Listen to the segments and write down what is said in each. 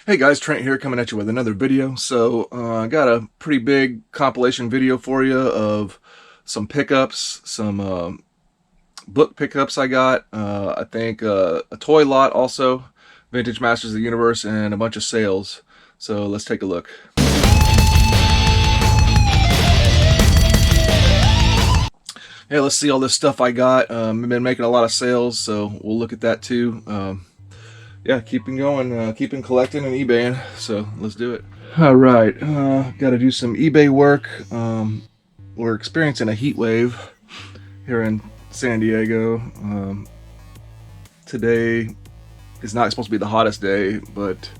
Hey guys, Trent here coming at you with another video. So I got a pretty big compilation video for you of some pickups, some book pickups I got. I think a toy lot also, Vintage Masters of the Universe, and a bunch of sales. So let's take a look. Yeah, let's see all this stuff I got. I've been making a lot of sales, so we'll look at that too. Yeah, keeping going, keeping collecting and eBaying, so let's do it. All right, got to do some eBay work. We're experiencing a heat wave here in San Diego. Today is not supposed to be the hottest day, but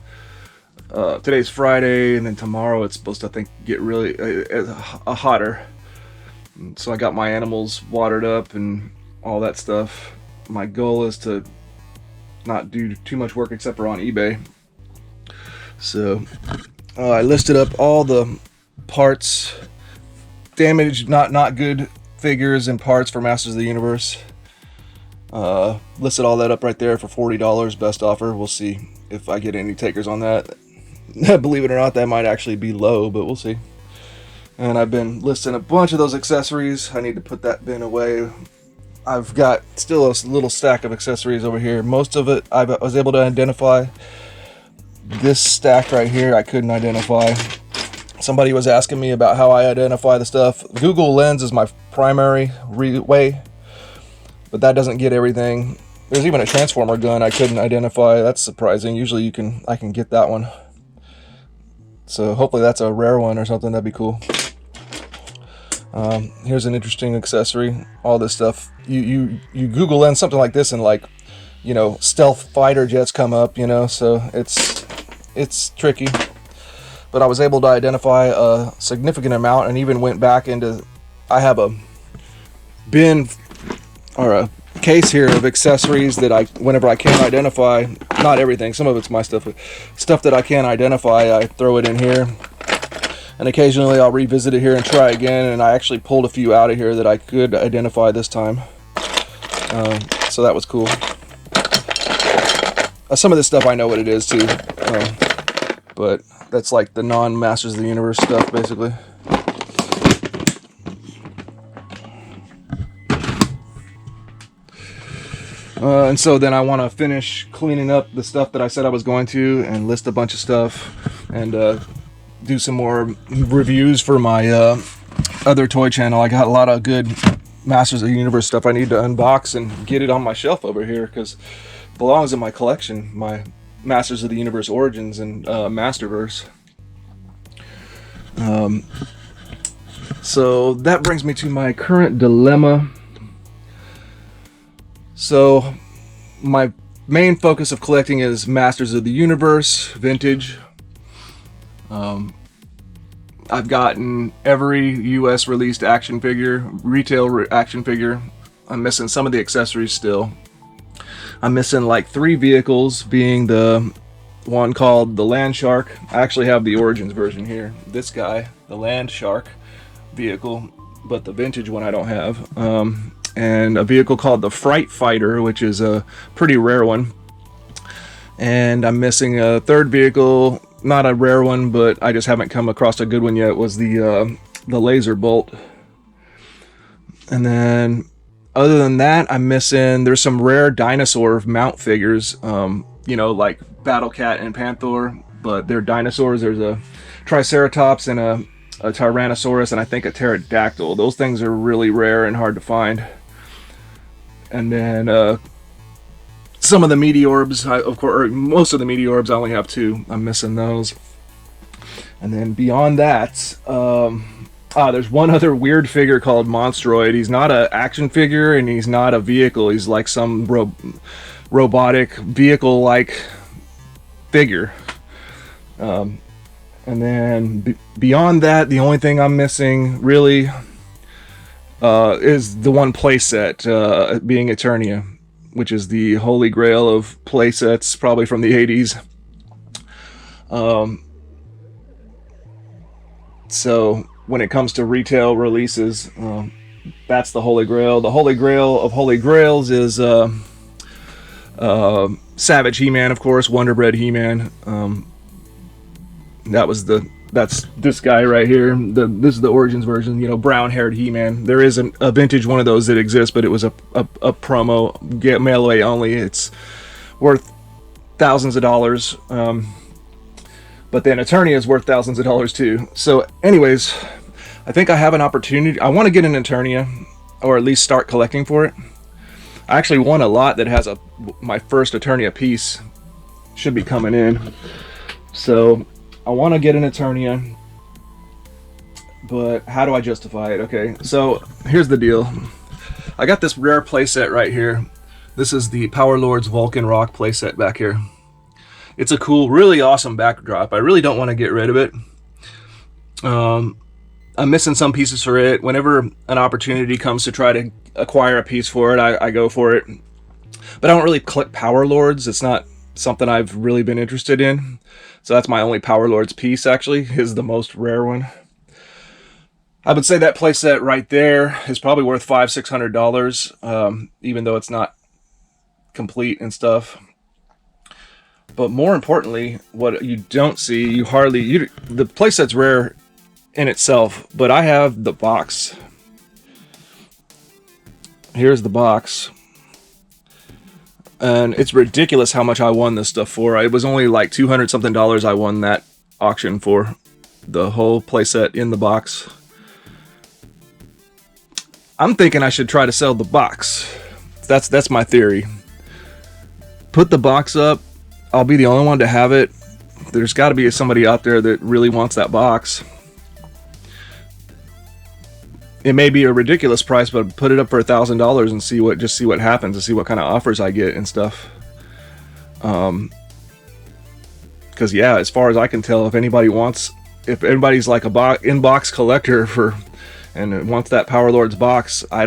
today's Friday, and then tomorrow it's supposed to, I think, get really hotter. So I got my animals watered up and all that stuff. My goal is to not do too much work except for on eBay. So I listed up all the parts, damaged, not good figures and parts for Masters of the Universe. Listed all that up right there for $40, best offer. We'll see if I get any takers on that. Believe it or not, that might actually be low, but we'll see. And I've been listing a bunch of those accessories. I need to put that bin away. I've got still a little stack of accessories over here. Most of it I was able to identify. This stack right here I couldn't identify. Somebody was asking me about how I identify the stuff. Google Lens is my primary way, but that doesn't get everything. There's even a transformer gun I couldn't identify. That's surprising. Usually I can get that one. So hopefully that's a rare one or something. That'd be cool. Here's an interesting accessory. All this stuff, you Google Lens something like this, and like, you know, stealth fighter jets come up, you know, so it's tricky. But I was able to identify a significant amount, and even went back into, I have a bin or a case here of accessories that whenever I can't identify, not everything, some of it's my stuff, but stuff that I can't identify, I throw it in here. And occasionally I'll revisit it here and try again, and I actually pulled a few out of here that I could identify this time. So that was cool. Some of this stuff I know what it is too, but that's like the non-Masters of the Universe stuff, basically. And so then I want to finish cleaning up the stuff that I said I was going to, and list a bunch of stuff, and do some more reviews for my other toy channel. I got a lot of good Masters of the Universe stuff I need to unbox and get it on my shelf over here, because it belongs in my collection, my Masters of the Universe Origins and Masterverse. So that brings me to my current dilemma. So my main focus of collecting is Masters of the Universe Vintage. I've gotten every US released action figure, retail action figure. I'm missing some of the accessories still. I'm missing like 3 vehicles, being the one called the Land Shark. I actually have the Origins version here. This guy, the Land Shark vehicle, but the vintage one I don't have. And a vehicle called the Fright Fighter, which is a pretty rare one. And I'm missing a 3rd vehicle, not a rare one, but I just haven't come across a good one yet, was the Laser Bolt. And then other than that, I'm missing, there's some rare dinosaur mount figures, you know, like Battle Cat and Panther, but they're dinosaurs. There's a Triceratops and a Tyrannosaurus, and I think a Pterodactyl. Those things are really rare and hard to find. And then some of the Meteorbs, of course, or most of the Meteorbs, I only have 2. I'm missing those. And then beyond that, there's one other weird figure called Monstroid. He's not an action figure, and he's not a vehicle. He's like some robotic vehicle-like figure. And then beyond that, the only thing I'm missing really is the one playset, being Eternia, which is the holy grail of playsets, probably from the 80s. So when it comes to retail releases, that's the holy grail. The holy grail of holy grails is Savage He-Man, of course, Wonder Bread He-Man. That's this guy right here. This is the Origins version, you know, brown-haired He-Man. There is a vintage one of those that exists, but it was a promo, get mail away only. It's worth thousands of dollars. But then Eternia is worth thousands of dollars too. So anyways, I think I have an opportunity. I want to get an Eternia, or at least start collecting for it. I actually won a lot that has my first Eternia piece. Should be coming in. So I want to get an Eternia, but how do I justify it? Okay, so here's the deal. I got this rare playset right here. This is the Power Lords Vulcan Rock playset back here. It's a cool, really awesome backdrop. I really don't want to get rid of it. I'm missing some pieces for it. Whenever an opportunity comes to try to acquire a piece for it, I go for it. But I don't really collect Power Lords. It's not something I've really been interested in. So that's my only Power Lords piece, actually, is the most rare one. I would say that playset right there is probably worth $500-600, even though it's not complete and stuff. But more importantly, what you don't see, the playset's rare in itself, but I have the box. Here's the box. And it's ridiculous how much I won this stuff for. It was only like $200 something I won that auction for. The whole playset in the box. I'm thinking I should try to sell the box. That's my theory. Put the box up. I'll be the only one to have it. There's got to be somebody out there that really wants that box. It may be a ridiculous price, but put it up for $1,000 and see what happens, and see what kind of offers I get and stuff. Because yeah, as far as I can tell, if anybody's like a in-box collector and wants that Power Lords box, I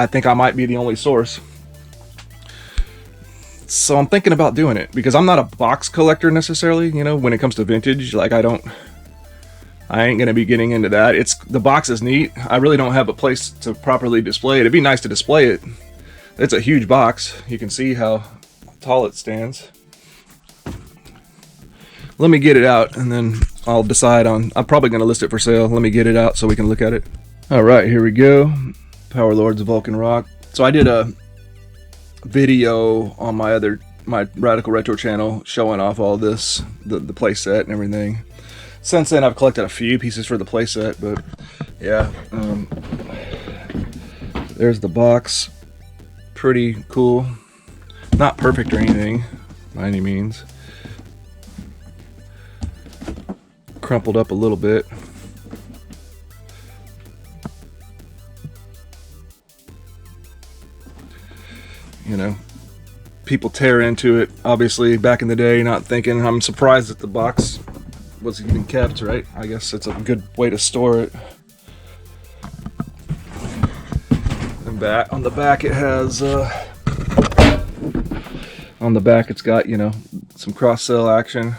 think I might be the only source. So I'm thinking about doing it, because I'm not a box collector necessarily, you know, when it comes to vintage. Like I ain't gonna be getting into that. The box is neat. I really don't have a place to properly display it. It'd be nice to display it. It's a huge box. You can see how tall it stands. Let me get it out, and then I'll decide on. I'm probably gonna list it for sale. Let me get it out so we can look at it. All right, here we go. Power Lords of Vulcan Rock. So I did a video on my Radical Retro channel showing off all this, the playset and everything. Since then, I've collected a few pieces for the playset, but yeah. There's the box. Pretty cool. Not perfect or anything, by any means. Crumpled up a little bit. You know, people tear into it, obviously, back in the day, not thinking. I'm surprised that the box was even kept, right? I guess it's a good way to store it. And on the back it has on the back it's got, you know, some cross-sell action.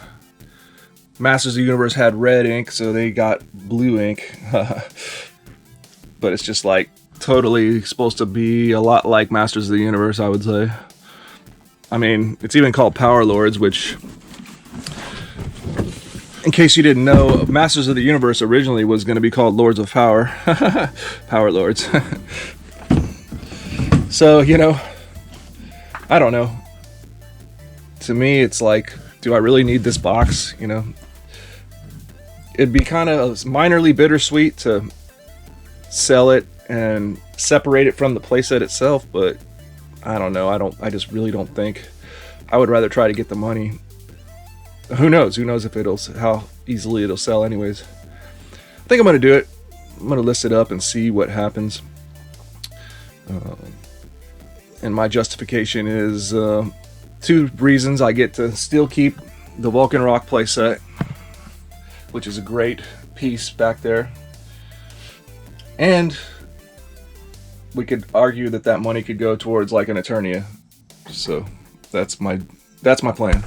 Masters of the Universe had red ink, so they got blue ink. But it's just like totally supposed to be a lot like Masters of the Universe, I would say. I mean, it's even called Power Lords, which, in case you didn't know, Masters of the Universe originally was going to be called Lords of Power. Power Lords. So, you know, I don't know. To me, it's like, do I really need this box? You know, it'd be kind of minorly bittersweet to sell it and separate it from the playset itself, but I don't know. I just really don't think. I would rather try to get the money. Who knows? Who knows if how easily it'll sell anyways. I think I'm going to do it. I'm going to list it up and see what happens. And my justification is 2 reasons. I get to still keep the Vulcan Rock playset, which is a great piece back there. And we could argue that money could go towards like an Eternia. So that's my plan.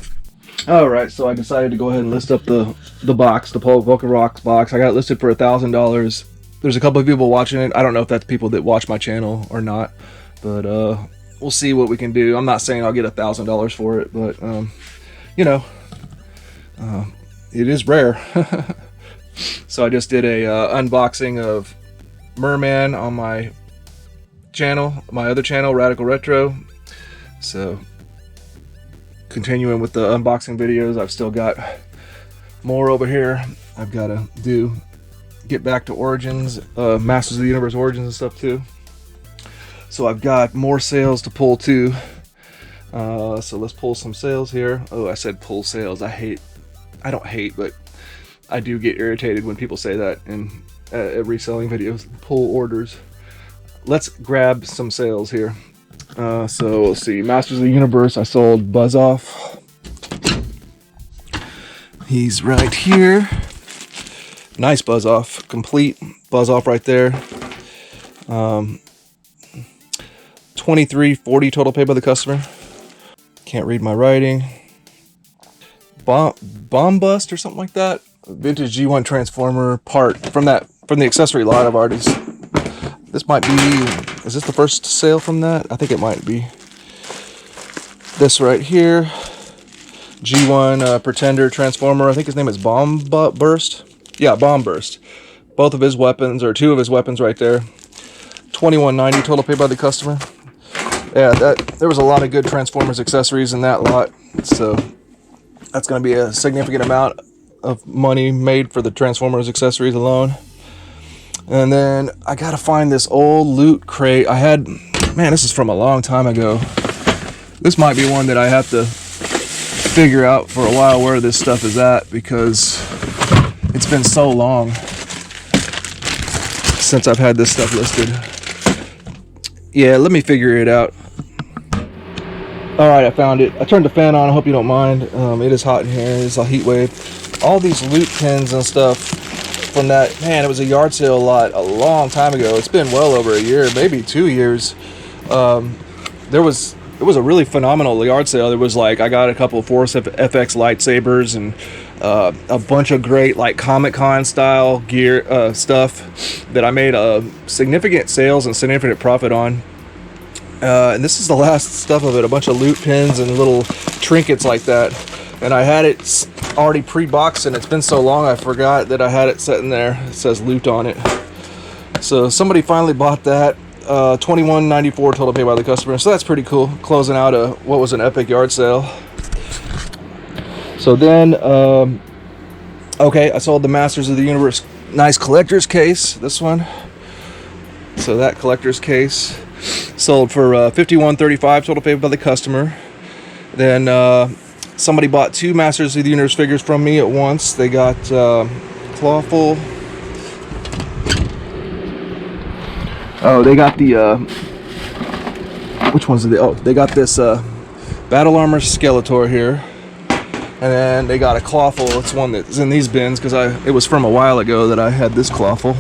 Alright, so I decided to go ahead and list up the box, the Vulcan Rock box. I got it listed for $1,000. There's a couple of people watching it. I don't know if that's people that watch my channel or not, but we'll see what we can do. I'm not saying I'll get $1,000 for it, but you know, it is rare. So I just did a unboxing of Merman on my channel, my other channel, Radical Retro. So continuing with the unboxing videos, I've still got more over here I've got to get back to Origins, Masters of the Universe Origins and stuff too. So I've got more sales to pull too. So let's pull some sales here. Oh, I said pull sales. I don't hate, but I do get irritated when people say that in reselling videos. Pull orders. Let's grab some sales here. So let's see. Masters of the Universe, I sold Buzz Off. He's right here. Nice Buzz Off. Complete Buzz Off right there. $23.40 total paid by the customer. Can't read my writing. Bomb Bust or something like that. Vintage G1 Transformer part from the accessory lot of artists. This might be, is this the first sale from that? I think it might be. This right here, G1 Pretender Transformer. I think his name is Bomb Burst. Yeah, Bomb Burst. Both of his weapons, or two of his weapons right there. $21.90 total paid by the customer. Yeah, there was a lot of good Transformers accessories in that lot. So that's going to be a significant amount of money made for the Transformers accessories alone. And then I gotta find this old loot crate. Man, this is from a long time ago. This might be one that I have to figure out for a while where this stuff is at, because it's been so long since I've had this stuff listed. Yeah, let me figure it out. Alright, I found it. I turned the fan on, I hope you don't mind. It is hot in here, it's a heat wave. All these loot pins and stuff from that, man, it was a yard sale lot a long time ago. It's been well over a year, maybe 2 years. It was a really phenomenal yard sale. There was like, I got a couple of Force FX lightsabers and a bunch of great like Comic-Con style gear stuff that I made significant sales and significant profit on. And this is the last stuff of it, a bunch of loot pins and little trinkets like that. And I had it already pre-boxed, and it's been so long I forgot that I had it sitting there. It says loot on it. So somebody finally bought that. $21.94 total pay by the customer. So that's pretty cool. Closing out what was an epic yard sale. So then, okay, I sold the Masters of the Universe nice collector's case. This one. So that collector's case sold for $51.35 total paid by the customer. Then somebody bought two Masters of the Universe figures from me at once. They got Clawful. Oh, they got the which ones are they? Oh, they got this Battle Armor Skeletor here, and then they got a Clawful. It's one that's in these bins because it was from a while ago that I had this Clawful.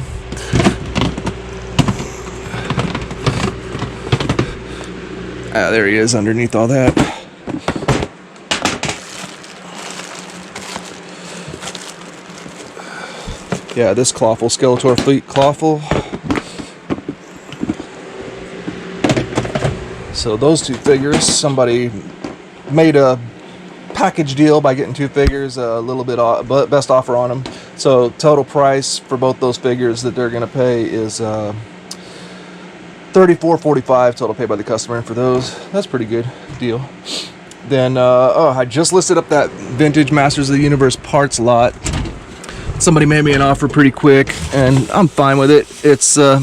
Ah, there he is underneath all that. Yeah, this Clawful, Skeletor Fleet Clawful. So those two figures, somebody made a package deal by getting two figures, a little bit off, but best offer on them. So total price for both those figures that they're going to pay is $34.45 total pay by the customer for those. That's a pretty good deal. Then, I just listed up that vintage Masters of the Universe parts lot. Somebody made me an offer pretty quick, and I'm fine with it. It's the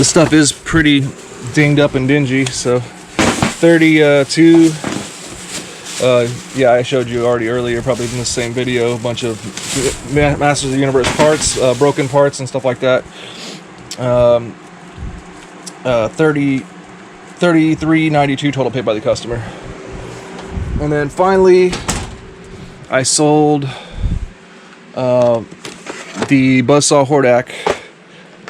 stuff is pretty dinged up and dingy, so 32. Yeah, I showed you already earlier, probably in the same video, a bunch of Masters of the Universe parts, broken parts and stuff like that. $33.92 total paid by the customer. And then finally, I sold the Buzzsaw Hordak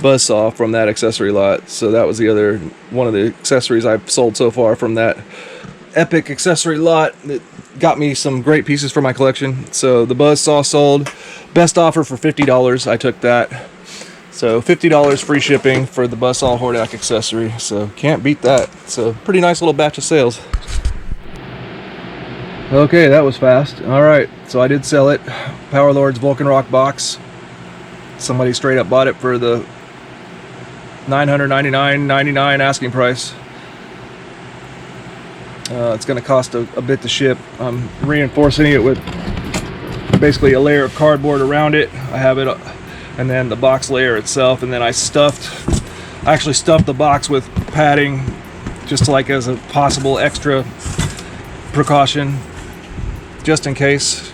Buzzsaw from that accessory lot. So that was the other one of the accessories I've sold so far from that epic accessory lot that got me some great pieces for my collection. So the Buzzsaw sold, best offer for $50. I took that. So $50 free shipping for the Buzzsaw Hordak accessory. So can't beat that. So pretty nice little batch of sales. Okay, that was fast. All right, so I did sell it. Power Lord's Vulcan Rock box. Somebody straight up bought it for the $999.99 asking price. It's going to cost a bit to ship. I'm reinforcing it with basically a layer of cardboard around it. I have it, and then the box layer itself, and then I actually stuffed the box with padding, just like as a possible extra precaution, just in case.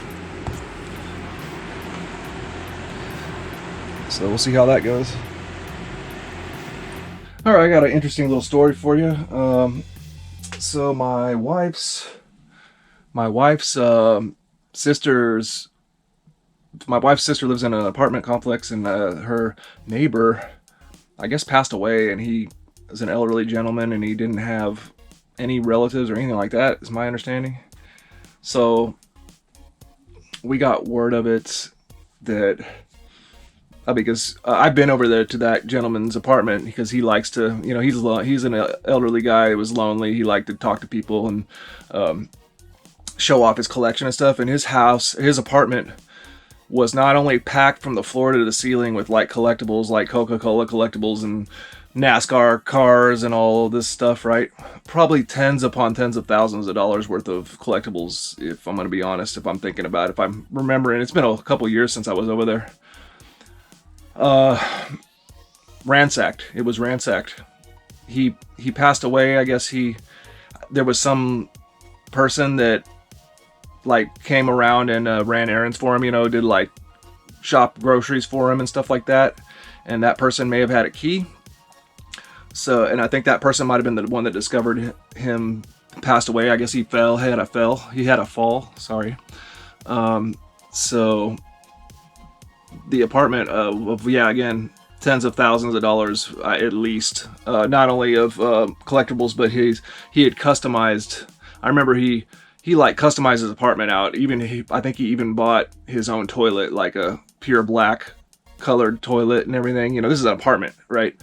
So we'll see how that goes. All right, I got an interesting little story for you. So my wife's sister lives in an apartment complex, and her neighbor, I guess, passed away, and he was an elderly gentleman, and he didn't have any relatives or anything like that, is my understanding. So we got word of it that because I've been over there to that gentleman's apartment because he likes to, he's an elderly guy. He was lonely. He liked to talk to people and show off his collection and stuff. And his apartment was not only packed from the floor to the ceiling with like collectibles, like Coca-Cola collectibles and NASCAR cars and all of this stuff, right? Probably tens upon tens of thousands of dollars worth of collectibles, if I'm going to be honest, if I'm thinking about it, if I'm remembering. It's been a couple years since I was over there. Ransacked. It was ransacked. He passed away. I guess there was some person that like came around and ran errands for him, did like shop groceries for him and stuff like that. And that person may have had a key. So, and I think that person might have been the one that discovered him passed away. I guess he had a fall. Sorry. So the apartment again, tens of thousands of dollars at least, not only of collectibles, but he had customized. I remember he like customized his apartment out. I think he even bought his own toilet, like a pure black colored toilet and everything. This is an apartment, right?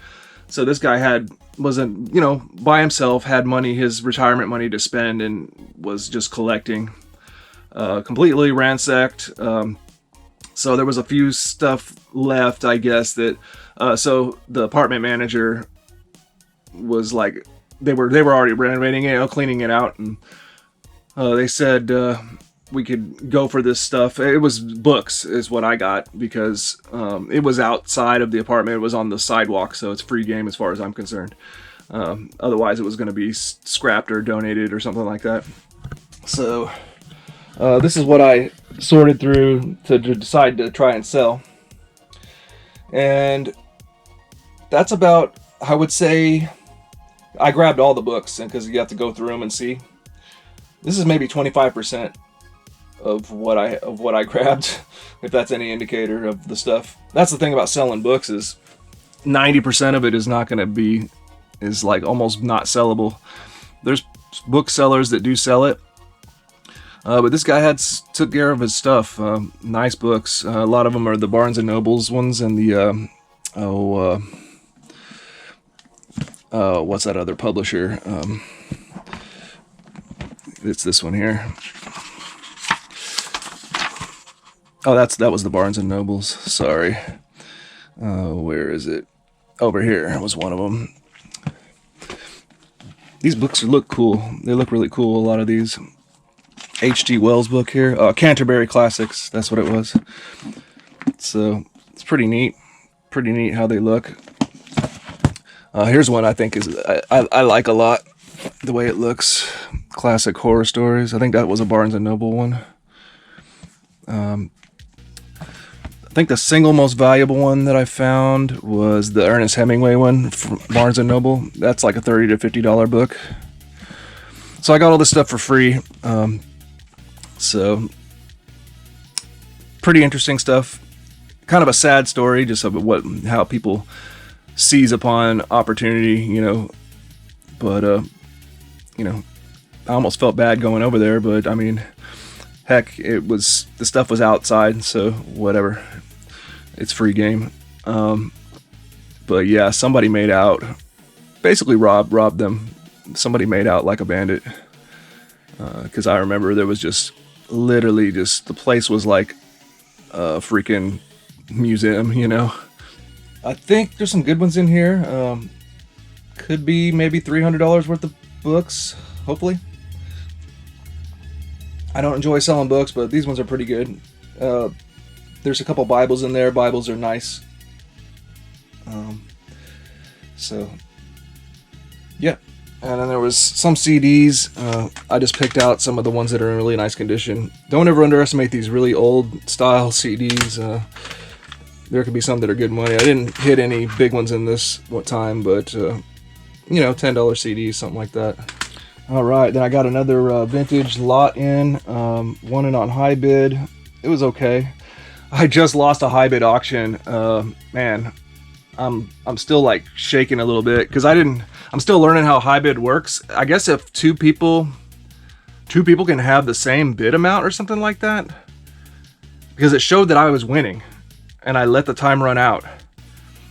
So this guy wasn't by himself, had money, his retirement money to spend, and was just collecting. Completely ransacked. So there was a few stuff left, I guess, that so the apartment manager was like, they were already renovating it, cleaning it out, and they said we could go for this stuff. It was books is what I got, because it was outside of the apartment. It was on the sidewalk, so it's free game as far as I'm concerned. Otherwise it was going to be scrapped or donated or something like that. So this is what I sorted through to decide to try and sell. And that's about, I would say, I grabbed all the books, and because you have to go through them and see. This is maybe 25% of what I grabbed, if that's any indicator of the stuff. That's the thing about selling books, is 90% of it is like almost not sellable. There's booksellers that do sell it. But this guy took care of his stuff. Nice books. A lot of them are the Barnes and Nobles ones, and the what's that other publisher? It's this one here. Oh, that was the Barnes and Nobles. Sorry. Where is it? Over here was one of them. These books look cool. They look really cool. A lot of these. H.G. Wells book here. Canterbury Classics. That's what it was. So it's pretty neat. Pretty neat how they look. Here's one I think I like a lot. The way it looks. Classic horror stories. I think that was a Barnes and Noble one. I think the single most valuable one that I found was the Ernest Hemingway one from Barnes and Noble. That's like a $30 to $50 book. So I got all this stuff for free. So pretty interesting stuff. Kind of a sad story, just of how people seize upon opportunity, But I almost felt bad going over there, but I mean, heck, the stuff was outside, so whatever. It's free game. But yeah, somebody made out. Basically robbed them. Somebody made out like a bandit. because I remember there was just literally just the place was like a freaking museum, you know. I think there's some good ones in here. Could be maybe $300 worth of books, hopefully. I don't enjoy selling books, but these ones are pretty good. There's a couple Bibles in there. Bibles are nice. So, yeah. And then there was some CDs. I just picked out some of the ones that are in really nice condition. Don't ever underestimate these really old style CDs. There could be some that are good money. I didn't hit any big ones in this time, but you know, $10 CDs, something like that. All right, then I got another vintage lot in. Won it on high bid. It was okay. I just lost a high bid auction. Man, I'm still like shaking a little bit because I'm still learning how high bid works. I guess if two people can have the same bid amount or something like that, because it showed that I was winning and I let the time run out,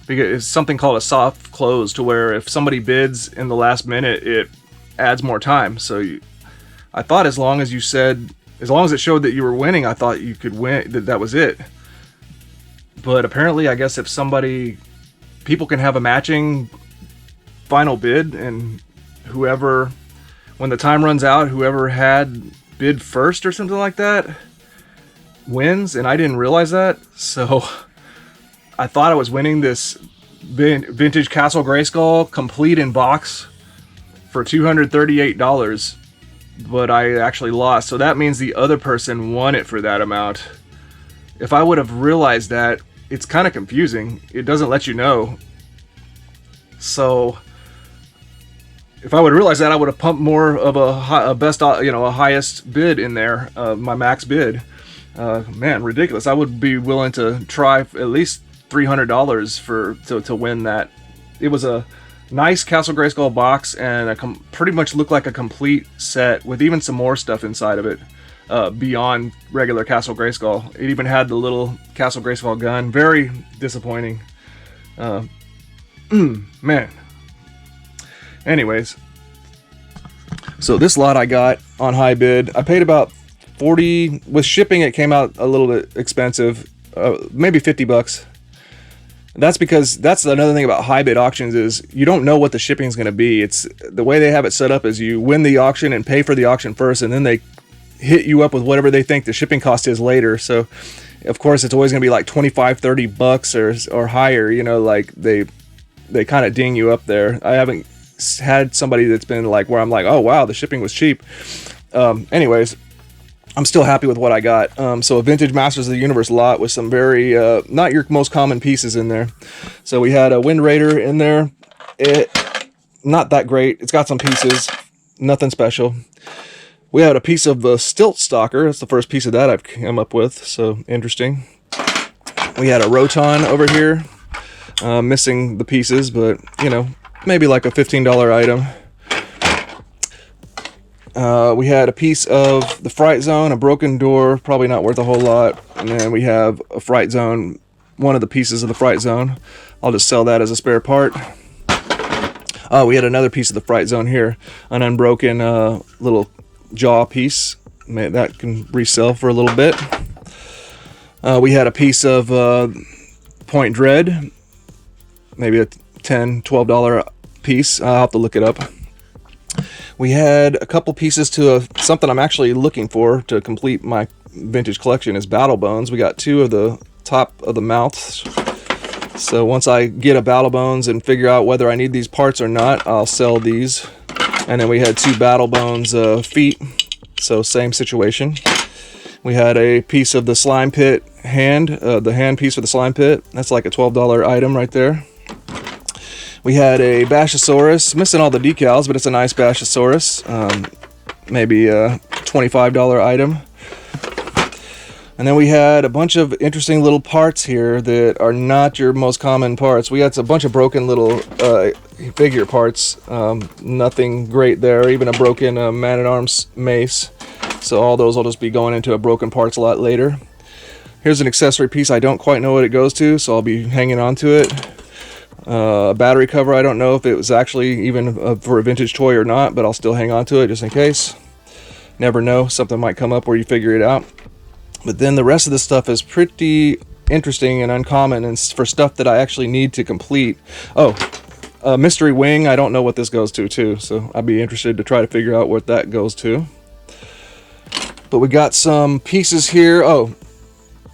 because it's something called a soft close, to where if somebody bids in the last minute, it adds more time. So I thought as long as it showed that you were winning, I thought you could win, that was it. But apparently, I guess if people can have a matching final bid, and when the time runs out, whoever had bid first or something like that wins, and I didn't realize that. So I thought I was winning this vintage Castle Grayskull complete in box for $238, but I actually lost. So that means the other person won it for that amount. If I would have realized that, it's kind of confusing. It doesn't let you know. So if I would realize that, I would have pumped more of a highest bid in there, my max bid. Man, ridiculous. I would be willing to try at least $300 to win that. It was a nice Castle Grayskull box, and pretty much looked like a complete set with even some more stuff inside of it, beyond regular Castle Grayskull. It even had the little Castle Grayskull gun. Very disappointing. Man. Anyways, so this lot I got on high bid. I paid about $40 with shipping. It came out a little bit expensive, maybe $50. That's because that's another thing about high bid auctions, is you don't know what the shipping is going to be. It's the way they have it set up is you win the auction and pay for the auction first, and then they hit you up with whatever they think the shipping cost is later. So of course it's always going to be like $25-$30 or higher, you know, like they kind of ding you up there. I haven't had somebody that's been like where I'm like, oh wow, the shipping was cheap. Anyways, I'm still happy with what I got. So a vintage Masters of the Universe lot with some very not your most common pieces in there. So we had a Wind Raider in there. Not that great. It's got some pieces, nothing special. We had a piece of Stilt Stalker. That's the first piece of that I've come up with, so interesting. We had a Roton over here, missing the pieces, but you know, maybe like a $15 item. We had a piece of the Fright Zone, a broken door, probably not worth a whole lot. And then we have a Fright Zone, one of the pieces of the Fright Zone. I'll just sell that as a spare part. We had another piece of the Fright Zone here, an unbroken little jaw piece. That can resell for a little bit. We had a piece of Point Dread, maybe a $10, $12 piece. I'll have to look it up. We had a couple pieces to something I'm actually looking for to complete my vintage collection, is Battle Bones. We got two of the top of the mouths. So once I get a Battle Bones and figure out whether I need these parts or not, I'll sell these. And then we had two Battle Bones feet. So same situation. We had a piece of the Slime Pit hand, the hand piece for the Slime Pit. That's like a $12 item right there. We had a Bashosaurus, missing all the decals, but it's a nice Bashosaurus. Maybe a $25 item. And then we had a bunch of interesting little parts here that are not your most common parts. We had a bunch of broken little figure parts. Nothing great there, even a broken Man-at-Arms mace. So all those will just be going into a broken parts lot later. Here's an accessory piece. I don't quite know what it goes to, so I'll be hanging on to it. A battery cover. I don't know if it was actually even for a vintage toy or not, but I'll still hang on to it just in case. never know, something might come up where you figure it out. But then the rest of the stuff is pretty interesting and uncommon, and for stuff that I actually need to complete. Oh, mystery wing, I don't know what this goes to too, so I'd be interested to try to figure out what that goes to. But we got some pieces here. Oh,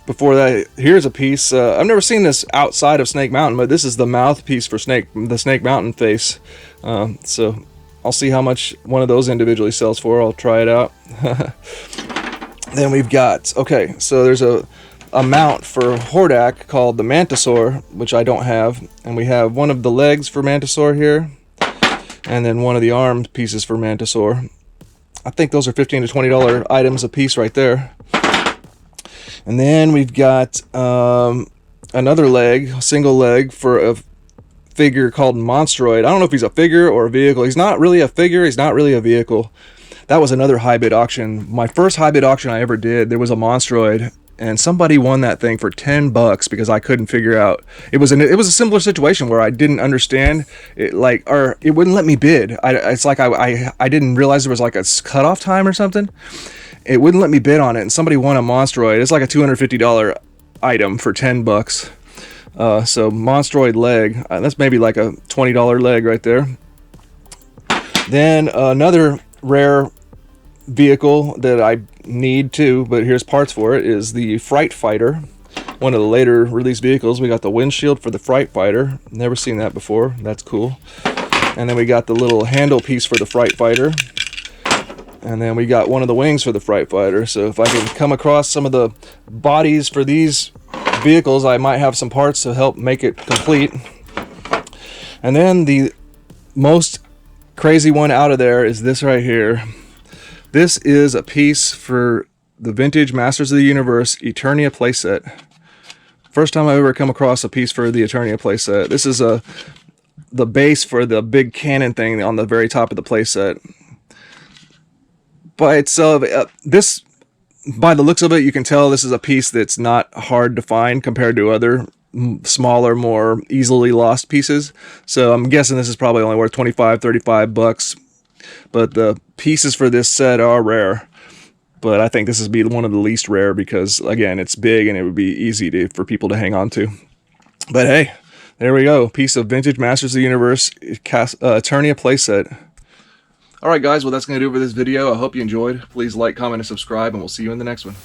before that, here's a piece. I've never seen this outside of Snake Mountain, but this is the mouthpiece for the Snake Mountain face. So I'll see how much one of those individually sells for. I'll try it out. Then we've got, okay, so there's a mount for Hordak called the Mantisaur, which I don't have. And we have one of the legs for Mantisaur here, and then one of the arm pieces for Mantisaur. I think those are $15 to $20 items a piece right there. And then we've got another leg, single leg, for a figure called Monstroid. I don't know if he's a figure or a vehicle. He's not really a figure, he's not really a vehicle. That was another high bid auction. My first high bid auction I ever did, there was a Monstroid, and somebody won that thing for $10 because I couldn't figure out. It was a similar situation where I didn't understand it, or it wouldn't let me bid. It's like I didn't realize there was like a cutoff time or something. It wouldn't let me bid on it, and somebody won a Monstroid. It's like a $250 item for $10. So Monstroid leg, that's maybe like a $20 leg right there. Then another rare vehicle that I need too, but here's parts for it, is the Fright Fighter, one of the later released vehicles. We got the windshield for the Fright Fighter. Never seen that before. That's cool. And then we got the little handle piece for the Fright Fighter. And then we got one of the wings for the Fright Fighter. So if I can come across some of the bodies for these vehicles, I might have some parts to help make it complete. And then the most crazy one out of there is this right here. This is a piece for the vintage Masters of the Universe Eternia playset. First time I've ever come across a piece for the Eternia playset. This is the base for the big cannon thing on the very top of the playset. By itself, this, by the looks of it, you can tell this is a piece that's not hard to find compared to other smaller, more easily lost pieces. So I'm guessing this is probably only worth $25-$35. But the pieces for this set are rare. But I think this would be one of the least rare because, again, it's big and it would be easy for people to hang on to. But hey, there we go. Piece of vintage Masters of the Universe Eternia playset. Alright guys, well that's going to do it for this video. I hope you enjoyed. Please like, comment, and subscribe, and we'll see you in the next one.